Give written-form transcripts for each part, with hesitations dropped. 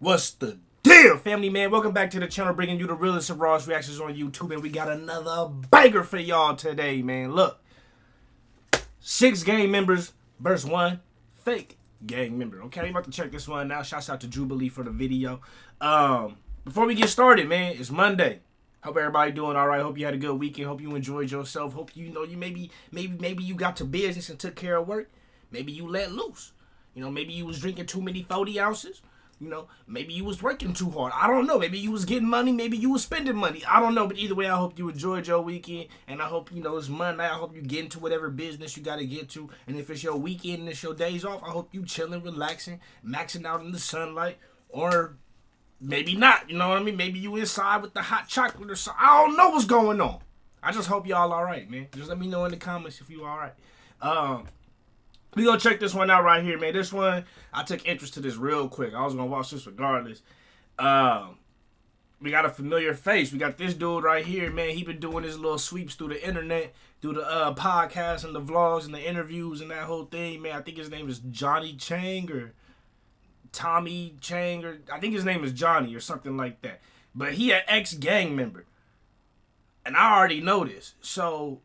What's the deal, family man? Welcome back to the channel, bringing you the realest of rawest reactions on YouTube, and we got another banger for y'all today, man. Look, 6 gang members versus 1 fake gang member. Okay, we about to check this one now. Shouts out to Jubilee for the video. Before we get started, man, it's Monday. Hope everybody doing all right. Hope you had a good weekend. Hope you enjoyed yourself. Hope you maybe you got to business and took care of work. Maybe you let loose. Maybe you was drinking too many 40 ounces. Maybe you was working too hard. I don't know. Maybe you was getting money. Maybe you was spending money. I don't know. But either way, I hope you enjoyed your weekend. And I hope, it's Monday. I hope you get into whatever business you got to get to. And if it's your weekend and it's your days off, I hope you chilling, relaxing, maxing out in the sunlight. Or maybe not. You know what I mean? Maybe you inside with the hot chocolate or something. I don't know what's going on. I just hope y'all all right, man. Just let me know in the comments if you all right. We gonna check this one out right here, man. This one, I took interest to this real quick. I was gonna watch this regardless. We got a familiar face. We got this dude right here, man. He been doing his little sweeps through the internet, through the podcasts and the vlogs and the interviews and that whole thing, man. I think his name is Johnny Chang or Tommy Chang, or I think his name is Johnny or something like that. But he an ex-gang member. And I already know this. So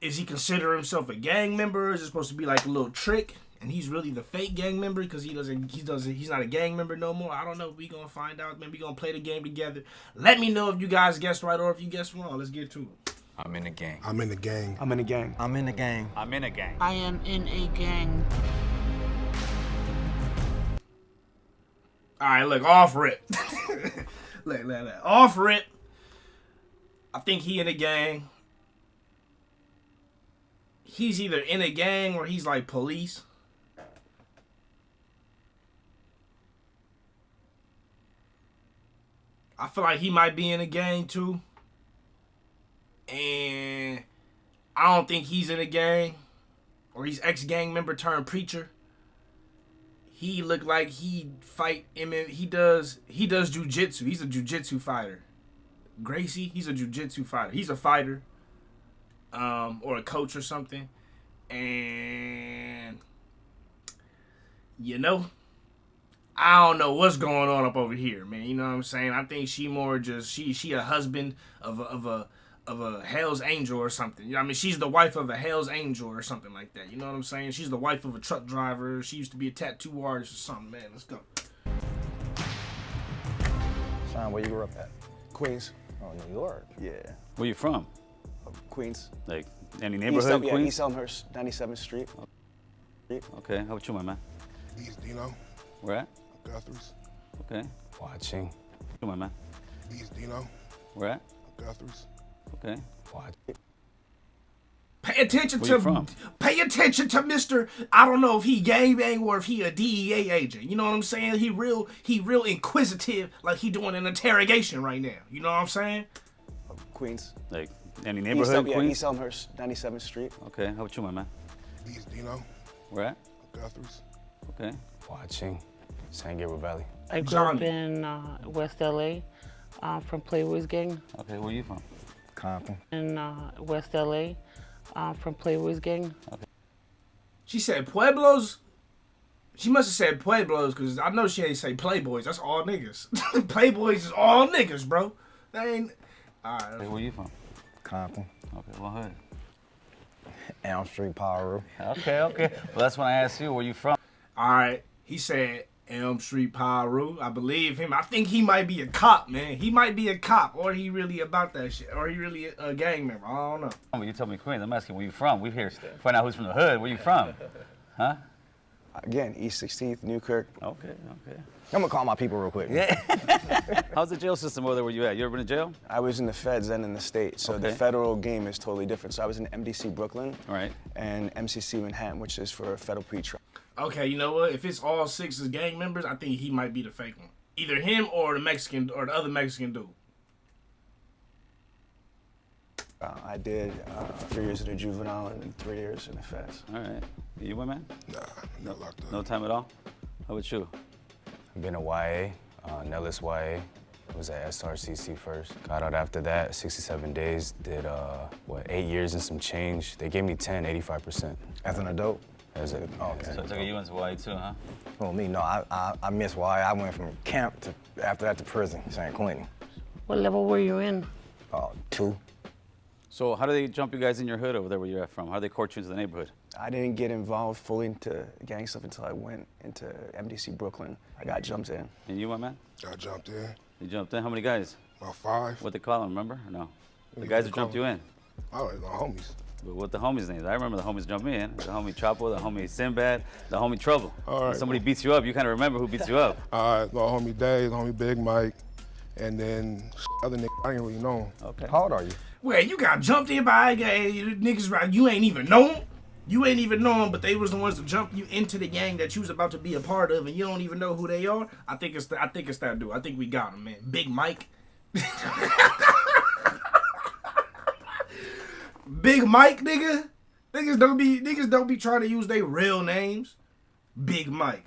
is he consider himself a gang member? Is it supposed to be like a little trick, and he's really the fake gang member because he's not a gang member no more? I don't know. We gonna find out. Maybe we gonna play the game together. Let me know if you guys guessed right or if you guessed wrong. Let's get to it. I'm in a gang. I'm in the gang. I'm in a gang. I'm in a gang. I'm in a gang. I am in a gang. All right, look, off rip. look, off rip. I think he in a gang. He's either in a gang or he's like police. I feel like he might be in a gang too. And I don't think he's in a gang. Or he's ex-gang member turned preacher. He looked like he fight MMA. He does jujitsu. He's a jujitsu fighter. Gracie, he's a jujitsu fighter. He's a fighter. Or a coach or something. And I don't know what's going on up over here, man. You know what I'm saying? I think she more just she a husband of a Hell's Angel or something. You know what I mean? She's the wife of a Hell's Angel or something like that. You know what I'm saying? She's the wife of a truck driver. She used to be a tattoo artist or something, man. Let's go. Sean, where you grew up at? Queens. Oh, New York. Yeah. Where you from? Queens. Like any neighborhood? East, Queens? East Elmhurst, 97th Street. Okay, how about you, my man? East Dino. Where at? Guthrie's. Okay. Watching. You, my man? East Dino. Where at? Guthrie's. Okay. Watching. Pay attention Where you from? Pay attention to Mr. I don't know if he gangbang or if he a DEA agent. You know what I'm saying? He real inquisitive, like he doing an interrogation right now. You know what I'm saying? Queens. Like any neighborhood? Queens? East Elmhurst, 97th Street. Okay, how about you, my man? East Dino. Where at? Guthrie's. Okay. Watching. San Gabriel Valley. I grew up in West LA, from Playboy's gang. Okay, where you from? Compton. In West LA, from Playboy's gang. She said Pueblos. She must have said Pueblos because I know she ain't say Playboys. That's all niggas. Playboys is all niggas, bro. They ain't. All right. Hey, where you from? Compton. Okay, what hood? Elm Street, Power. Okay. Well, that's when I asked you where you from. All right. He said Elm Street Pyro. I believe him. I think he might be a cop, man. He might be a cop, or he really about that shit, or he really a gang member. I don't know. Well, you told me Queens. I'm asking where you from. We here to find out who's from the hood. Where you from? Huh? Again, East 16th, Newkirk. Okay. I'm gonna call my people real quick. Yeah. How's the jail system over there where you at? You ever been to jail? I was in the feds and in the state, so the Okay. federal game is totally different. So I was in MDC Brooklyn All right. and MCC Manhattan, which is for federal pretrial. Okay, you know what? If it's all 6 as gang members, I think he might be the fake one. Either him or the Mexican or the other Mexican dude. I did 3 years at a juvenile and 3 years in the feds. All right. You went, man? Nah, he got locked up. No time at all? How about you? I've been a YA, Nellis YA. Was at SRCC first. Got out after that, 67 days. Did 8 years and some change. They gave me 10, 85%. As an adult, As a, okay. So it's like you went to Hawaii too, huh? Oh, me? No, I missed why I went from camp to, after that to prison, San Quentin. What level were you in? 2. So how do they jump you guys in your hood over there where you're from? How do they court you into the neighborhood? I didn't get involved fully into gang stuff until I went into MDC Brooklyn. I got jumped in. And you, my man? I jumped in. You jumped in? How many guys? About 5. What they call them, remember? Or no? The Yeah, guys they who jumped call you in. Oh, my homies. But what the homies' names? I remember the homies jump me in. The homie Chapo, the homie Sinbad, the homie Trouble. All right. When somebody beats you up, you kind of remember who beats you up. My homie Dave, homie Big Mike, and then other nigga, I didn't really know him. Okay. How old are you? Wait, you got jumped in by niggas, right? You ain't even know them. You ain't even know them, but they was the ones that jumped you into the gang that you was about to be a part of, and you don't even know who they are. I think it's that dude. I think we got him, man. Big Mike. Big Mike, nigga. Niggas don't be trying to use their real names. Big Mike.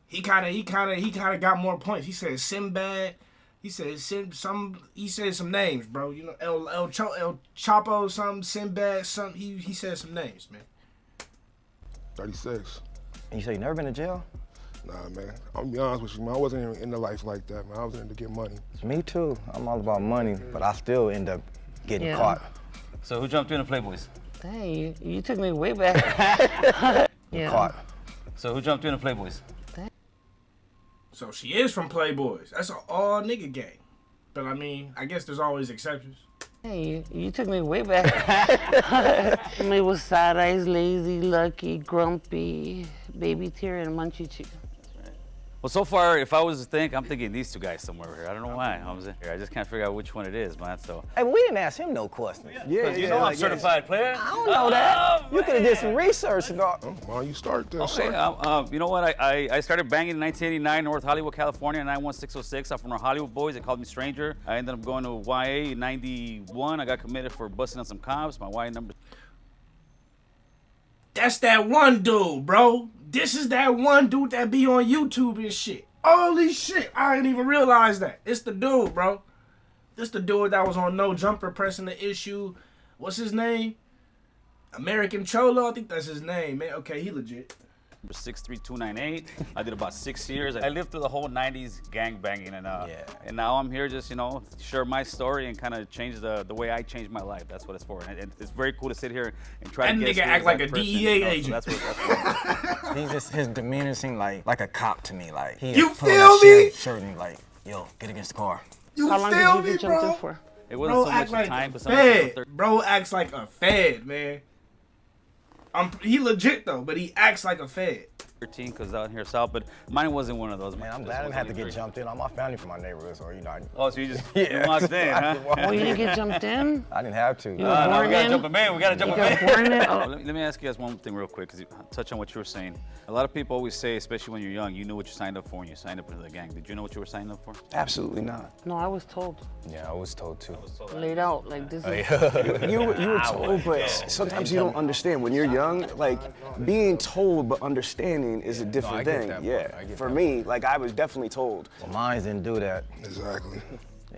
He kind of got more points. He said Sinbad. He said some names, bro. You know, El Chapo, something, Sinbad, something. He said some names, man. 36. And you say you never been to jail? Nah, man. I'm gonna be honest with you, man. I wasn't even into life like that, man. I was in to get money. Me too. I'm all about money, but I still end up getting caught. So who jumped you in the Playboys? Dang, you took me way back. Yeah. Caught. So who jumped you in the Playboys? So she is from Playboys. That's an all nigga gang. But I mean, I guess there's always exceptions. Hey, you took me way back. Me was Side Eyes, Lazy, Lucky, Grumpy, Baby Tear, and Munchie Chew. Well, so far, if I was to think, I'm thinking these two guys somewhere here. I don't know why. I just can't figure out which one it is, man. So. Hey, but we didn't ask him no questions. Yeah, You know I'm certified player. I don't know that. You could have did some research and all. Why don't you start there, Okay, sir? you know what? I started banging in 1989, North Hollywood, California, 91606. I'm from the Hollywood boys. They called me Stranger. I ended up going to YA in 91. I got committed for busting on some cops. My YA number. That's that one dude, bro. This is that one dude that be on YouTube and shit. Holy shit, I didn't even realize that. It's the dude, bro. This the dude that was on No Jumper pressing the issue. What's his name? American Cholo, I think that's his name, man. Okay, he legit. 63298. I did about 6 years. I lived through the whole 90s gang banging, and now I'm here just, share my story and kind of change the way I changed my life. That's what it's for. And it's very cool to sit here and try That to get nigga act like a person, DEA so agent. that's what He just, his demeanor seemed like a cop to me. Like he You had put on feel that me? shirt and like, yo, get against the car. You How long feel did you me, get jumped bro? in for? it wasn't Bro so act much like a time, a but something. fed. Bro acts like a fed, man. He legit though, but he acts like a fed. 13 because out here south, but mine wasn't one of those. Man, I'm This glad I didn't was have to only get 3. jumped in. All my family from my neighborhood, so Oh, so you just Yeah. you walked in, huh? Oh, you didn't get jumped in? I didn't have to. You No, were we born gotta in? jump a man. We gotta jump a You man. were born in? Oh. Let me ask you guys one thing real quick, because you touch on what you were saying. A lot of people always say, especially when you're young, you knew what you signed up for when you signed up into the gang. Did you know what you were signing up for? Absolutely not. No, I was told. Yeah, I was told too. Laid out like this is. You were told, but sometimes you don't understand. When you're young, like being told but understanding is a different I get thing. that part. Yeah. I get For that me, like I was definitely told. Well, mine didn't do that. Exactly.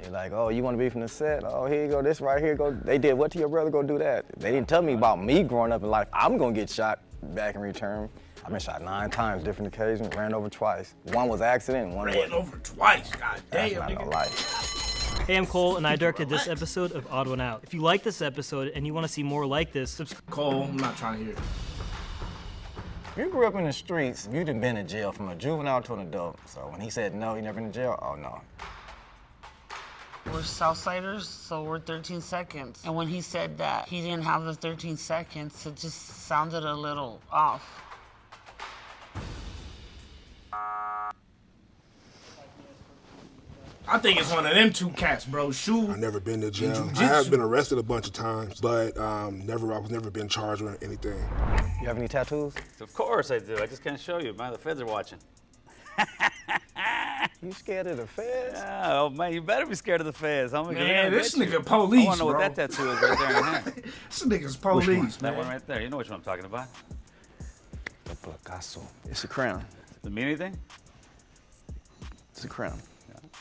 They like, oh, you want to be from the set? Oh, here you go. This right here. Go. They did what to your brother? Go do that. They didn't tell me about me growing up in life. I'm gonna get shot back in return. I've been shot 9 times, different occasions. Ran over twice. One was accident. One Ran was. over twice. God That's damn, not no nigga. life. Hey, I'm Cole, and I directed this episode of Odd One Out. If you like this episode and you want to see more like this, subscribe. Cole, I'm not trying to hear it. You grew up in the streets. You done been in jail from a juvenile to an adult. So when he said no, you never been in jail. Oh no. We're Southsiders, so we're 13 seconds. And when he said that he didn't have the 13 seconds, it just sounded a little off. I think it's one of them two cats, bro. Shoe. I never been to jail. Jiu-jitsu. I have been arrested a bunch of times, but I was never been charged with anything. You have any tattoos? Of course I do. I just can't show you, man. The feds are watching. You scared of the feds? Yeah, oh man, you better be scared of the feds. I'm Man, this nigga I police, want to know bro. what that tattoo is right there in the hand. This nigga's police, That one man. right there. You know which one I'm talking about. The Picasso. It's a crown. Does it mean anything? It's a crown.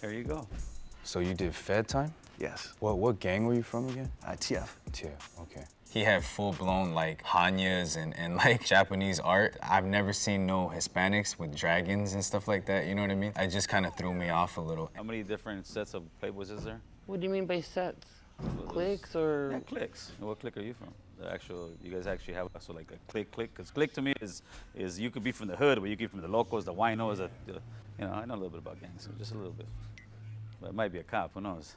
There you go. So you did Fed time? Yes. What gang were you from again? TF. Frontier, okay. He had full-blown like Hanyas and like Japanese art. I've never seen no Hispanics with dragons and stuff like that, you know what I mean? It just kind of threw me off a little. How many different sets of Playboys is there? What do you mean by sets? Clicks or? Yeah, clicks. What clique are you from? The actual, you guys actually have so like a clique, because clique to me is you could be from the hood, but you could be from the locals, the winos, you know, I know a little bit about gangs, so just a little bit. But it might be a cop, who knows?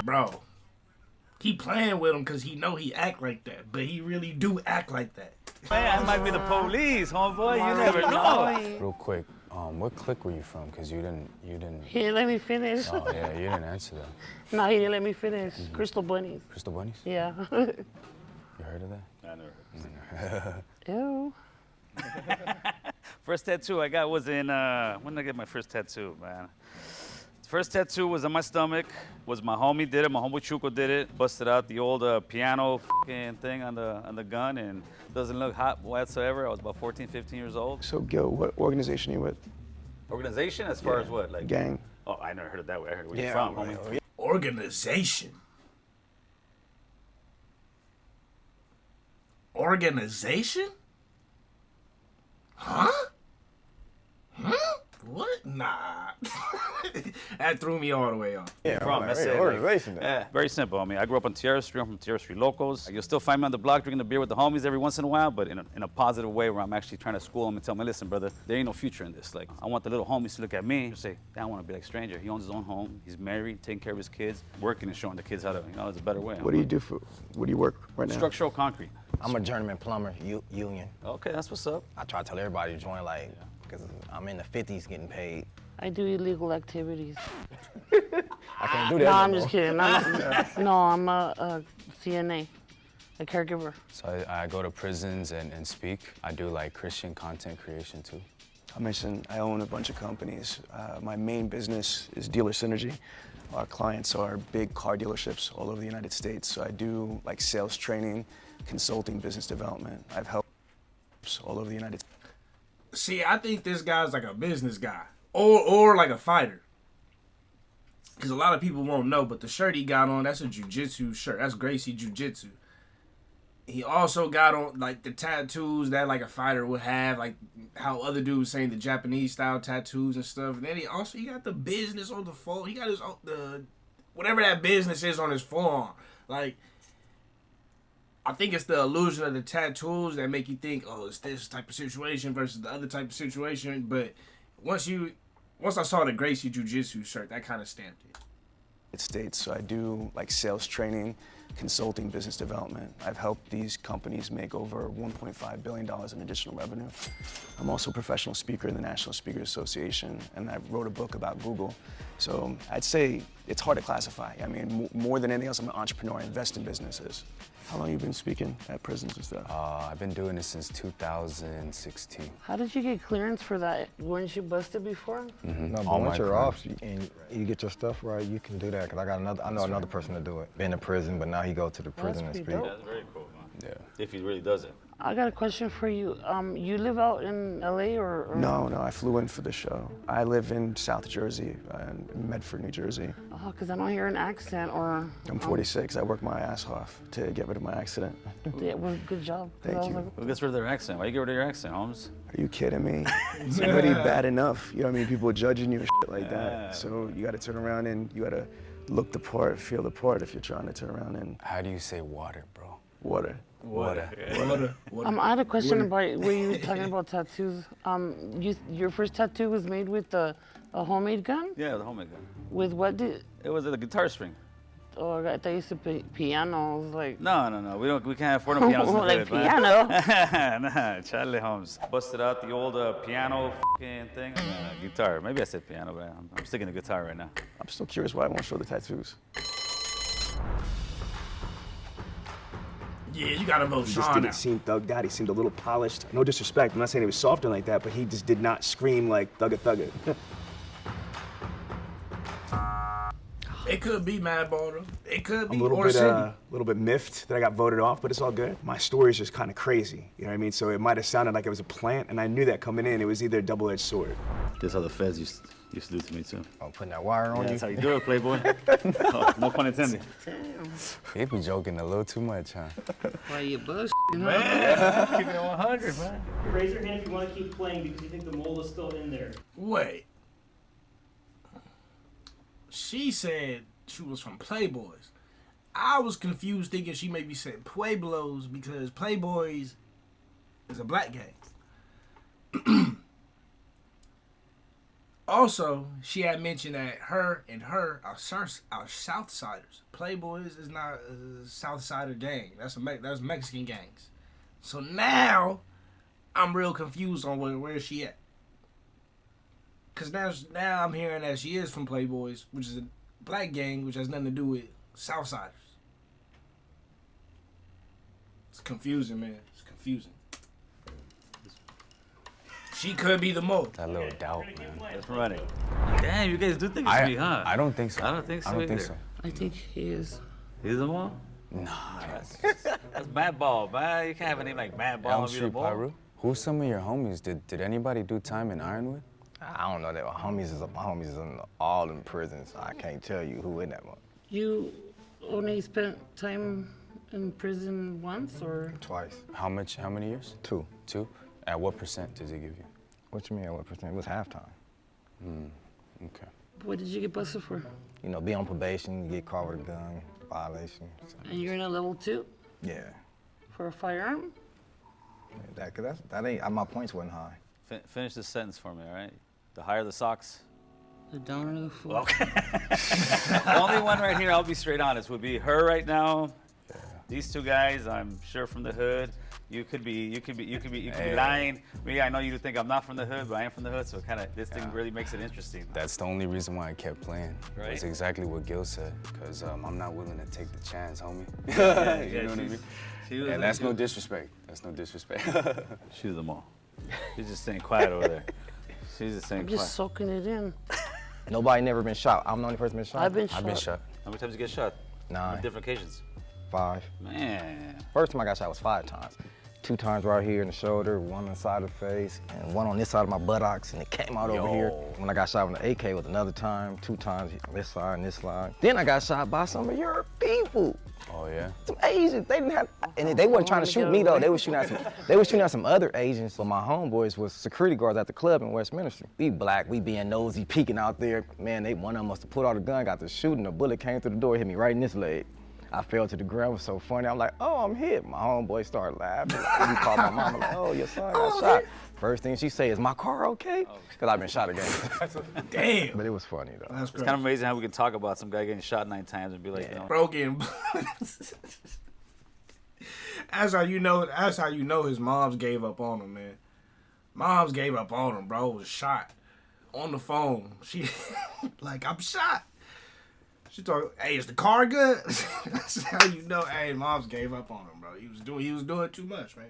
Bro, he playing with him because he know he act like that, but he really do act like that. Man, I might be the police, homeboy. You never know. Real quick, what clique were you from? Because you didn't. He didn't let me finish. Oh yeah, you didn't answer that. No, he didn't let me finish. Crystal Bunnies. Crystal Bunnies? Yeah. You heard of that? I never heard. Ew. First tattoo I got was in, when did I get my first tattoo, man? First tattoo was on my stomach, was my homie did it, my homie Chuco did it. Busted out the old piano thing on the gun, and doesn't look hot whatsoever. I was about 14, 15 years old. So, Gil, what organization are you with? Organization as far as what? Like Gang. Oh, I never heard of that way. I heard where you're from, homie. Organization. Organization? Huh? What? Nah. That threw me all the way off. Yeah, From, right, that's it, organization. Yeah, very simple. I mean, I grew up on Tierra Street. I'm from Tierra Street locals. You'll still find me on the block drinking a beer with the homies every once in a while, but in a positive way where I'm actually trying to school them and tell them, listen, brother, there ain't no future in this. Like, I want the little homies to look at me and say, I don't want to be like stranger. He owns his own home. He's married, taking care of his kids, working and showing the kids how to, you know, there's a better way. What do you work right now? Structural concrete. I'm a journeyman plumber, union. Okay, that's what's up. I try to tell everybody to join, like, because I'm in the 50s getting paid. I do illegal activities. I can't do that. No, no I'm more. just kidding. I'm a CNA, a caregiver. So I go to prisons and speak. I do like Christian content creation too. I mentioned I own a bunch of companies. My main business is Dealer Synergy. Our clients are big car dealerships all over the United States. So I do like sales training, consulting, business development. I've helped all over the United States. See, I think this guy's like a business guy or like a fighter. Because a lot of people won't know, but the shirt he got on, that's a jiu-jitsu shirt. That's Gracie Jiu-Jitsu. He also got on like the tattoos that like a fighter would have, like how other dudes saying the Japanese style tattoos and stuff. And then he got the business on the forearm. He got his whatever that business is on his forearm. Like, I think it's the illusion of the tattoos that make you think, oh, it's this type of situation versus the other type of situation. But once I saw the Gracie Jiu-Jitsu shirt, that kind of stamped it. States. So I do like sales training, consulting, business development. I've helped these companies make over $1.5 billion in additional revenue. I'm also a professional speaker in the National Speakers Association, and I wrote a book about Google. So I'd say it's hard to classify. I mean, more than anything else, I'm an entrepreneur. I invest in businesses. How long have you been speaking at prisons and stuff? I've been doing this since 2016. How did you get clearance for that? Weren't you busted before? No, but All once my you're crimes. off and you get your stuff right, you can do that. Cause I know another person to do it. Been in prison, but now he go to the prison and pretty speak. dope. That's very cool, man. Yeah. If he really does it. I got a question for you. You live out in LA or? No, I flew in for the show. I live in South Jersey, in Medford, New Jersey. Oh, because I don't hear an accent or. I'm 46. I work my ass off to get rid of my accident. Yeah, well, good job. 'Cause Thank I was you. like, Who gets rid of their accent? Why you get rid of your accent, Holmes? Are you kidding me? It's already bad enough. You know what I mean? People judging you and shit like Yeah. that. So you got to turn around and you got to look the part, feel the part if you're trying to turn around and How do you say water, bro? water. Water. I had a question about where you were talking about tattoos. Your first tattoo was made with a homemade gun? Yeah, the homemade gun. With what did? It was a guitar string. Oh, I thought you said piano. I was like. No. We can't afford no pianos. in the Like hood, man. piano. Nah, Charlie Holmes. Busted out the old piano thing. Guitar. Maybe I said piano, but I'm sticking to guitar right now. I'm still curious why I won't show the tattoos. Yeah, you gotta vote He just Sean didn't out. seem thugged out. He seemed a little polished. No disrespect. I'm not saying he was soft and like that, but he just did not scream like thugga thugga. It could be Mad Baller. It could be I'm a or Cindy. little bit miffed that I got voted off, but it's all good. My story's just kind of crazy. You know what I mean? So it might have sounded like it was a plant, and I knew that coming in. It was either a double-edged sword. This is how the feds used Used to do to me too. I'm putting that wire on Yeah, you. that's how you do it, Playboy. Oh, no pun intended. He be joking a little too much, huh? Why you bullshitting, huh? Man, keeping it 100, man. Raise your hand if you want to keep playing because you think the mole is still in there. Wait. She said she was from Playboys. I was confused thinking she maybe said Pueblos because Playboys is a black gang. Also, she had mentioned that her are Southsiders. Playboys is not a Southsider gang. That's Mexican gangs. So now I'm real confused on where is she at. Cause now I'm hearing that she is from Playboys, which is a black gang, which has nothing to do with Southsiders. It's confusing, man. It's confusing. She could be the mole. That little doubt, man. That's running. Damn, you guys do think it's me, huh? I don't think so. I don't think so I don't think either. so. I think he is. He's the mole? Nah. That's Mad Ball, man. You can't have a name like Mad Ball Elm and be the Street mole. Pyru? Who's some of your homies? Did anybody do time in Ironwood? I don't know that. My homies is all in prison, so I can't tell you who in that one. You only spent time in prison once, or? Twice. How many years? 2. 2? At what percent does he give you? What you mean, what percent? It was halftime. Okay. What did you get busted for? You know, be on probation, you get caught with a gun, violation. So, And you're in a level 2 yeah. for a firearm? That ain't, my points wasn't high. Finish this sentence for me, all right? The higher the socks. The downer the fool. Okay. The only one right here, I'll be straight honest, would be her right now. Yeah. These two guys, I'm sure from the hood. You could be lying. Me, I know you think I'm not from the hood, but I am from the hood, so this thing really makes it interesting. That's the only reason why I kept playing. Right. That's exactly what Gil said, because I'm not willing to take the chance, homie. Yeah, You know what I mean? Was And that's no disrespect. That's no disrespect. She was the mole. She's just staying quiet over there. She's just staying I'm quiet. just soaking it in. Nobody never been shot. I'm the only person been shot. I've been shot. I've been shot. How many times you get shot? 9. On different occasions. 5. Man. First time I got shot was 5 times. 2 times right here in the shoulder, 1 on the side of the face, and 1 on this side of my buttocks, and it came out over here. When I got shot with an AK was another time, 2 times on this side and this side. Then I got shot by some of your people. Oh yeah? Some Asians. They didn't have, and they weren't trying to shoot me though. They were shooting at some other Asians. So my homeboys was security guards at the club in Westminster. We black, we being nosy, peeking out there. Man, one of them must have pulled out a gun, got to shooting. A bullet came through the door, hit me right in this leg. I fell to the ground. It was so funny. I'm like, oh, I'm hit. My homeboy started laughing. He called my mama like, oh, your son got shot. First thing she say is, my car okay? Because I've been shot again. Damn. But it was funny though. That's It's great. kind of amazing how we can talk about some guy getting shot 9 times and be like, you know. Bro getting That's how you know his moms gave up on him, man. Moms gave up on him, bro. Was shot on the phone. She like, I'm shot. She talk, hey, is the car good? That's how you know, hey, moms gave up on him, bro. He was doing too much, man.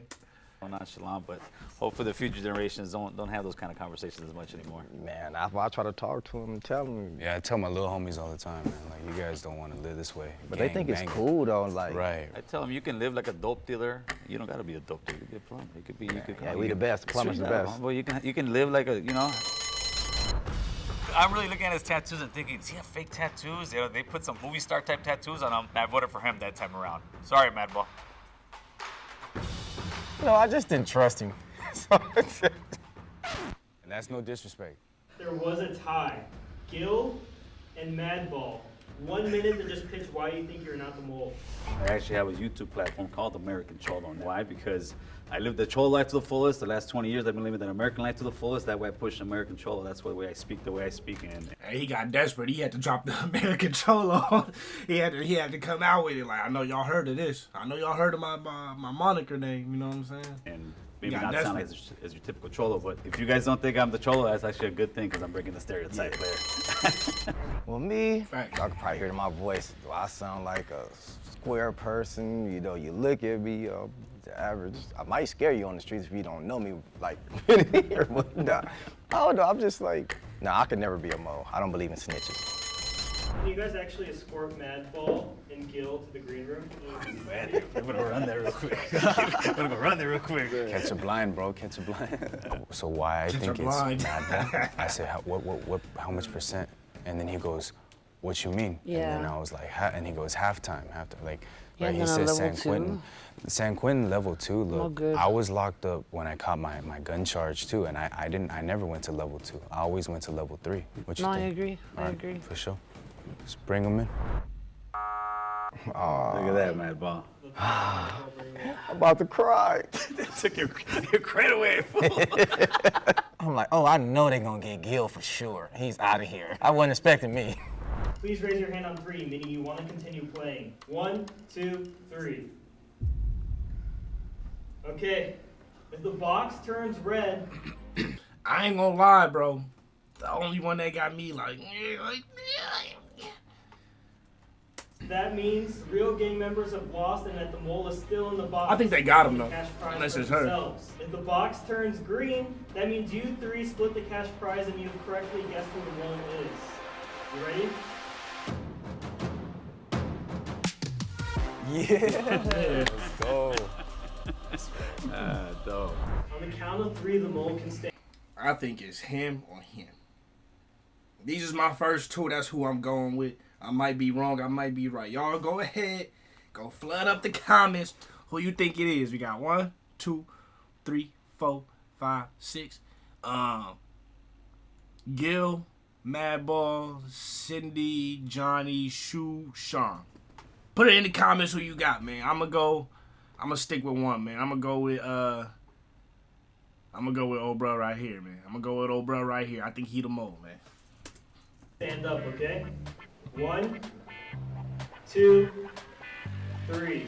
Nonchalant, but hopefully the future generations don't have those kind of conversations as much anymore. Man, I try to talk to them and tell them. Yeah, I tell my little homies all the time, man. Like, you guys don't want to live this way. But they think it's cool though, like. Right. I tell them you can live like a dope dealer. You don't gotta be a dope dealer. You can be a plumber. You could. Yeah, we the best. Plumbers the best. Well, you can live like a, you know. I'm really looking at his tattoos and thinking, does he have fake tattoos? You know, they put some movie star type tattoos on him. I voted for him that time around. Sorry, Madball. No, I just didn't trust him. And that's no disrespect. There was a tie. Gil and Madball. 1 minute to just pitch why you think you're not the mole. I actually have a YouTube platform called American Cholo. Why? Because I lived the Cholo life to the fullest. The last 20 years, I've been living the American life to the fullest. That way I push American Cholo. That's the way I speak, And And he got desperate. He had to drop the American Cholo. he had to come out with it. Like, I know y'all heard of this. I know y'all heard of my moniker name. You know what I'm saying? and maybe got not sound like as your typical Cholo, but if you guys don't think I'm the Cholo, that's actually a good thing because I'm breaking the stereotype there. Well, me, Facts. y'all can probably hear it in my voice. Do I sound like a square person? You know, you look at me, the average. I might scare you on the streets if you don't know me, like, here, but nah. I don't know, I'm just like, nah, I could never be a mole. I don't believe in snitches. Can you guys actually escort Madball and Gil to the green room? I'm gonna run there real quick. I'm gonna go run there real quick. Catch a blind, bro. Catch a blind. So why I Catch a think it's blind. Madball? I said, how much percent? And then he goes, what you mean? Yeah. And then I was like, and he goes, halftime. Like, Yeah, right, he then on says level San Quentin. San Quentin level 2. No Look, good. I was locked up when I caught my gun charge too, and I never went to level 2. I always went to level 3. What you No, I think? agree. I All right, agree. For sure. Just bring him in. Look at that, Mad Ball. I'm about to cry. Took your credit away, fool. I'm like, oh, I know they're gonna get Gil for sure. He's out of here. I wasn't expecting me. Please raise your hand on 3, meaning you want to continue playing. 1, 2, 3. Okay. If the box turns red, I ain't gonna lie, bro. The only one that got me like that means real gang members have lost and that the mole is still in the box. I think they got him, The though. cash prize Unless for it's her. themselves. If the box turns green, that means you 3 split the cash prize and you've correctly guessed who the mole is. You ready? Let's go. Dope. On the count of 3, the mole can stay. I think it's him or him. These is my first 2. That's who I'm going with. I might be wrong. I might be right. Y'all go ahead. Go flood up the comments. Who you think it is? We got 1, 2, 3, 4, 5, 6. Gil, Madball, Cindy, Johnny, Shu, Sean. Put it in the comments who you got, man. I'm gonna stick with one, man. I'm gonna go with old bro right here, man. I'm gonna go with old bro right here. I think he the mole, man. Stand up, okay? 1, 2, 3.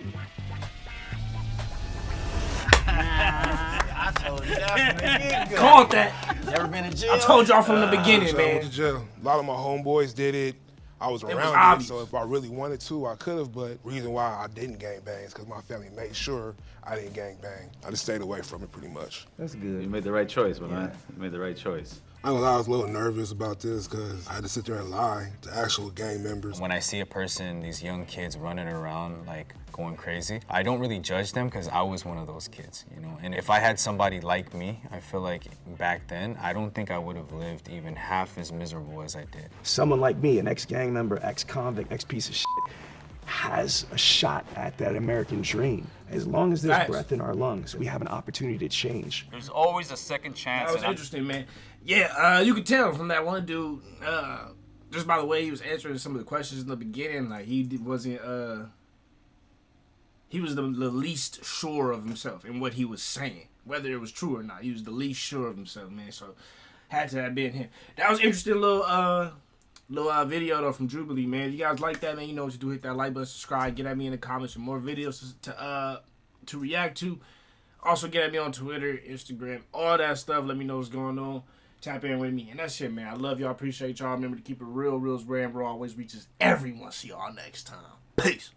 I told you that from the get-go. Caught that. Never been in jail. I told y'all from the beginning, So I went man. to jail. A lot of my homeboys did it. I was was around it, obvious. so if I really wanted to, I could have. But reason why I didn't gang bang is because my family made sure I didn't gang bang. I just stayed away from it pretty much. That's You good. made the right choice, man. You made the right choice. I ain't gonna lie, I was a little nervous about this because I had to sit there and lie to actual gang members. When I see a person, these young kids running around like going crazy, I don't really judge them because I was one of those kids, you know? And if I had somebody like me, I feel like back then, I don't think I would have lived even half as miserable as I did. Someone like me, an ex-gang member, ex-convict, ex-piece of shit, has a shot at that American dream. As long as there's Facts. breath in our lungs, we have an opportunity to change. There's always a second chance. That was interesting, man. Yeah, you could tell from that one dude, just by the way he was answering some of the questions in the beginning, like wasn't, he was the least sure of himself in what he was saying, whether it was true or not. He was the least sure of himself, man. So had to have been him. That was an interesting little video though from Jubilee, man. If you guys like that, man, you know what to do. Hit that like button, subscribe, get at me in the comments for more videos to react to. Also get at me on Twitter, Instagram, all that stuff. Let me know what's going on. Tap in with me. And that's it, man. I love y'all. Appreciate y'all. Remember to keep it real. Real is rare and raw always reaches everyone. See y'all next time. Peace.